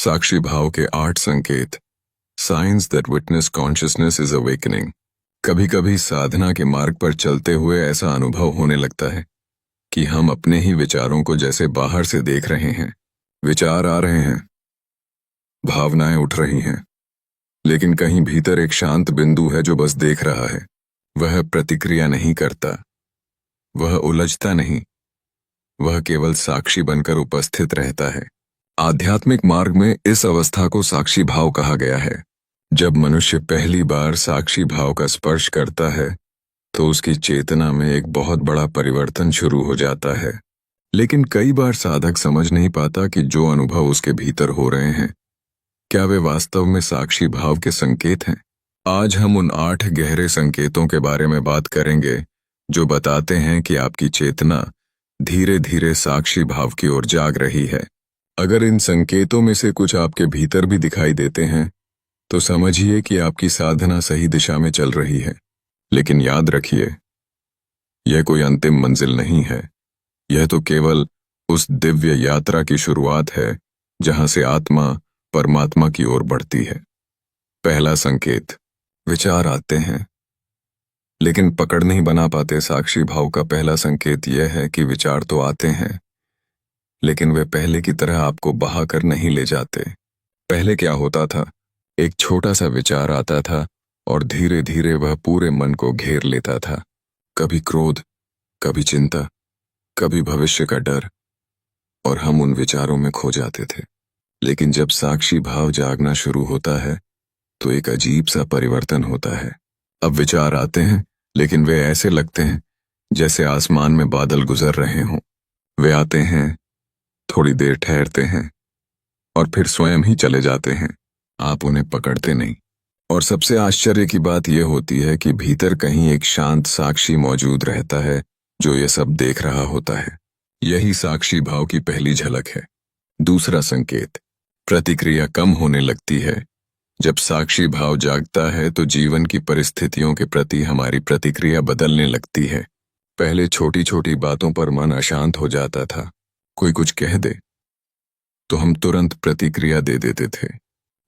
साक्षी भाव के 8 संकेत। Science that witness consciousness is awakening. कभी कभी साधना के मार्ग पर चलते हुए ऐसा अनुभव होने लगता है कि हम अपने ही विचारों को जैसे बाहर से देख रहे हैं। विचार आ रहे हैं, भावनाएं उठ रही हैं, लेकिन कहीं भीतर एक शांत बिंदु है जो बस देख रहा है। वह प्रतिक्रिया नहीं करता, वह उलझता नहीं, वह केवल साक्षी बनकर उपस्थित रहता है। आध्यात्मिक मार्ग में इस अवस्था को साक्षी भाव कहा गया है। जब मनुष्य पहली बार साक्षी भाव का स्पर्श करता है तो उसकी चेतना में एक बहुत बड़ा परिवर्तन शुरू हो जाता है। लेकिन कई बार साधक समझ नहीं पाता कि जो अनुभव उसके भीतर हो रहे हैं, क्या वे वास्तव में साक्षी भाव के संकेत हैं। आज हम उन 8 गहरे संकेतों के बारे में बात करेंगे जो बताते हैं कि आपकी चेतना धीरे धीरे साक्षी भाव की ओर जाग रही है। अगर इन संकेतों में से कुछ आपके भीतर भी दिखाई देते हैं तो समझिए कि आपकी साधना सही दिशा में चल रही है। लेकिन याद रखिए, यह कोई अंतिम मंजिल नहीं है। यह तो केवल उस दिव्य यात्रा की शुरुआत है जहां से आत्मा परमात्मा की ओर बढ़ती है। पहला संकेत, विचार आते हैं लेकिन पकड़ नहीं बना पाते। साक्षी भाव का पहला संकेत यह है कि विचार तो आते हैं लेकिन वे पहले की तरह आपको बहाकर नहीं ले जाते। पहले क्या होता था, एक छोटा सा विचार आता था और धीरे धीरे वह पूरे मन को घेर लेता था। कभी क्रोध, कभी चिंता, कभी भविष्य का डर, और हम उन विचारों में खो जाते थे। लेकिन जब साक्षी भाव जागना शुरू होता है तो एक अजीब सा परिवर्तन होता है। अब विचार आते हैं लेकिन वे ऐसे लगते हैं जैसे आसमान में बादल गुजर रहे हों। वे आते हैं, थोड़ी देर ठहरते हैं और फिर स्वयं ही चले जाते हैं। आप उन्हें पकड़ते नहीं। और सबसे आश्चर्य की बात यह होती है कि भीतर कहीं एक शांत साक्षी मौजूद रहता है जो ये सब देख रहा होता है। यही साक्षी भाव की पहली झलक है। दूसरा संकेत, प्रतिक्रिया कम होने लगती है। जब साक्षी भाव जागता है तो जीवन की परिस्थितियों के प्रति हमारी प्रतिक्रिया बदलने लगती है। पहले छोटी छोटी बातों पर मन अशांत हो जाता था। कोई कुछ कह दे तो हम तुरंत प्रतिक्रिया दे देते थे,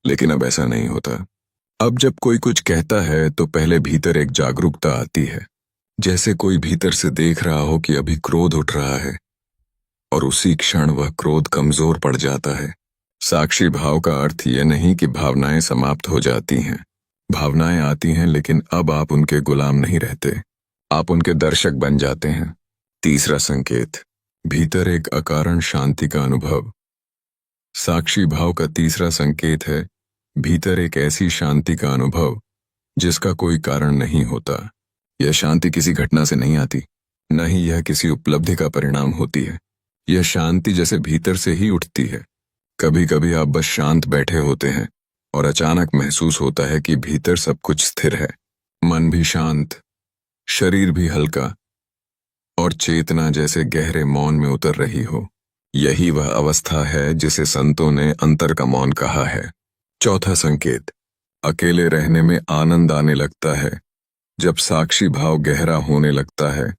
लेकिन अब ऐसा नहीं होता। अब जब कोई कुछ कहता है तो पहले भीतर एक जागरूकता आती है, जैसे कोई भीतर से देख रहा हो कि अभी क्रोध उठ रहा है, और उसी क्षण वह क्रोध कमजोर पड़ जाता है। साक्षी भाव का अर्थ यह नहीं कि भावनाएं समाप्त हो जाती हैं। भावनाएं आती हैं लेकिन अब आप उनके गुलाम नहीं रहते, आप उनके दर्शक बन जाते हैं। तीसरा संकेत, भीतर एक अकारण शांति का अनुभव। साक्षी भाव का तीसरा संकेत है भीतर एक ऐसी शांति का अनुभव जिसका कोई कारण नहीं होता। यह शांति किसी घटना से नहीं आती, न ही यह किसी उपलब्धि का परिणाम होती है। यह शांति जैसे भीतर से ही उठती है। कभी कभी आप बस शांत बैठे होते हैं और अचानक महसूस होता है कि भीतर सब कुछ स्थिर है। मन भी शांत, शरीर भी हल्का, और चेतना जैसे गहरे मौन में उतर रही हो। यही वह अवस्था है जिसे संतों ने अंतर का मौन कहा है। चौथा संकेत, अकेले रहने में आनंद आने लगता है। जब साक्षी भाव गहरा होने लगता है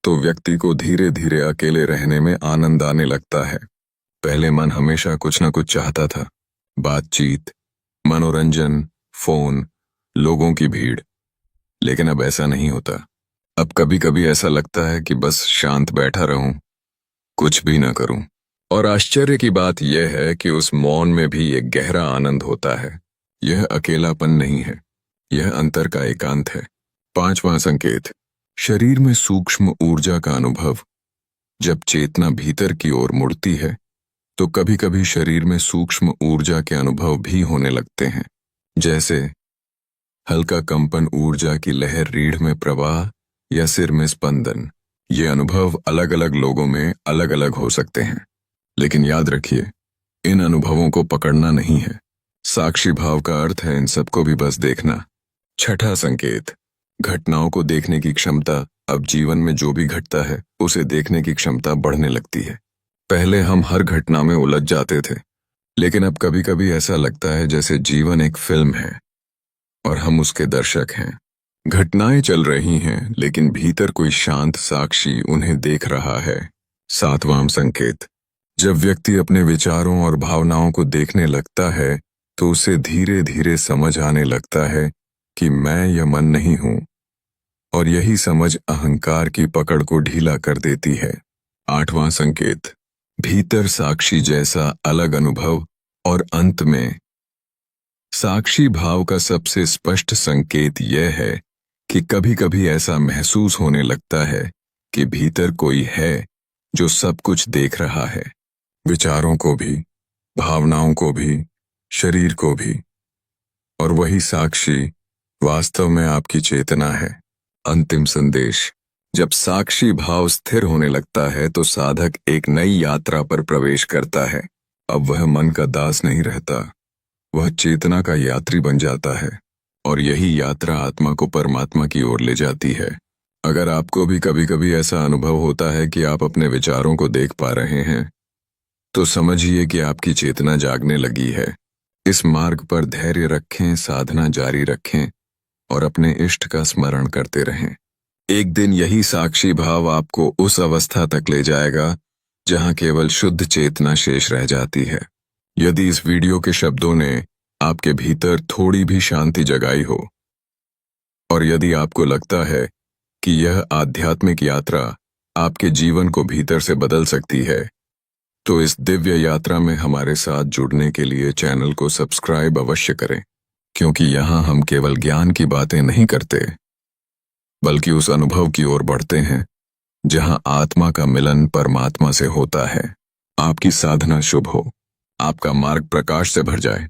तो व्यक्ति को धीरे धीरे अकेले रहने में आनंद आने लगता है। पहले मन हमेशा कुछ न कुछ चाहता था, बातचीत, मनोरंजन, फोन, लोगों की भीड़, लेकिन अब ऐसा नहीं होता। अब कभी कभी ऐसा लगता है कि बस शांत बैठा रहूं, कुछ भी ना करूं। और आश्चर्य की बात यह है कि उस मौन में भी एक गहरा आनंद होता है। यह अकेलापन नहीं है, यह अंतर का एकांत है। पांचवां संकेत, शरीर में सूक्ष्म ऊर्जा का अनुभव। जब चेतना भीतर की ओर मुड़ती है तो कभी कभी शरीर में सूक्ष्म ऊर्जा के अनुभव भी होने लगते हैं, जैसे हल्का कंपन, ऊर्जा की लहर, रीढ़ में प्रवाह या सिर में स्पंदन। ये अनुभव अलग अलग लोगों में अलग अलग हो सकते हैं, लेकिन याद रखिए, इन अनुभवों को पकड़ना नहीं है। साक्षी भाव का अर्थ है इन सबको भी बस देखना। छठा संकेत, घटनाओं को देखने की क्षमता। अब जीवन में जो भी घटता है उसे देखने की क्षमता बढ़ने लगती है। पहले हम हर घटना में उलझ जाते थे, लेकिन अब कभी कभी ऐसा लगता है जैसे जीवन एक फिल्म है और हम उसके दर्शक हैं। घटनाएं चल रही हैं लेकिन भीतर कोई शांत साक्षी उन्हें देख रहा है। सातवां संकेत, जब व्यक्ति अपने विचारों और भावनाओं को देखने लगता है तो उसे धीरे धीरे समझ आने लगता है कि मैं यह मन नहीं हूं, और यही समझ अहंकार की पकड़ को ढीला कर देती है। 8वां संकेत, भीतर साक्षी जैसा अलग अनुभव। और अंत में साक्षी भाव का सबसे स्पष्ट संकेत यह है कि कभी-कभी ऐसा महसूस होने लगता है कि भीतर कोई है जो सब कुछ देख रहा है, विचारों को भी, भावनाओं को भी, शरीर को भी। और वही साक्षी वास्तव में आपकी चेतना है। अंतिम संदेश, जब साक्षी भाव स्थिर होने लगता है तो साधक एक नई यात्रा पर प्रवेश करता है। अब वह मन का दास नहीं रहता, वह चेतना का यात्री बन जाता है, और यही यात्रा आत्मा को परमात्मा की ओर ले जाती है। अगर आपको भी कभी-कभी ऐसा अनुभव होता है कि आप अपने विचारों को देख पा रहे हैं, तो समझिए कि आपकी चेतना जागने लगी है। इस मार्ग पर धैर्य रखें, साधना जारी रखें और अपने इष्ट का स्मरण करते रहें। एक दिन यही साक्षी भाव आपको उस अवस्था तक ले जाएगा जहां केवल शुद्ध चेतना शेष रह जाती है। यदि इस वीडियो के शब्दों ने आपके भीतर थोड़ी भी शांति जगाई हो, और यदि आपको लगता है कि यह आध्यात्मिक यात्रा आपके जीवन को भीतर से बदल सकती है, तो इस दिव्य यात्रा में हमारे साथ जुड़ने के लिए चैनल को सब्सक्राइब अवश्य करें, क्योंकि यहाँ हम केवल ज्ञान की बातें नहीं करते, बल्कि उस अनुभव की ओर बढ़ते हैं जहां आत्मा का मिलन परमात्मा से होता है। आपकी साधना शुभ हो, आपका मार्ग प्रकाश से भर जाए।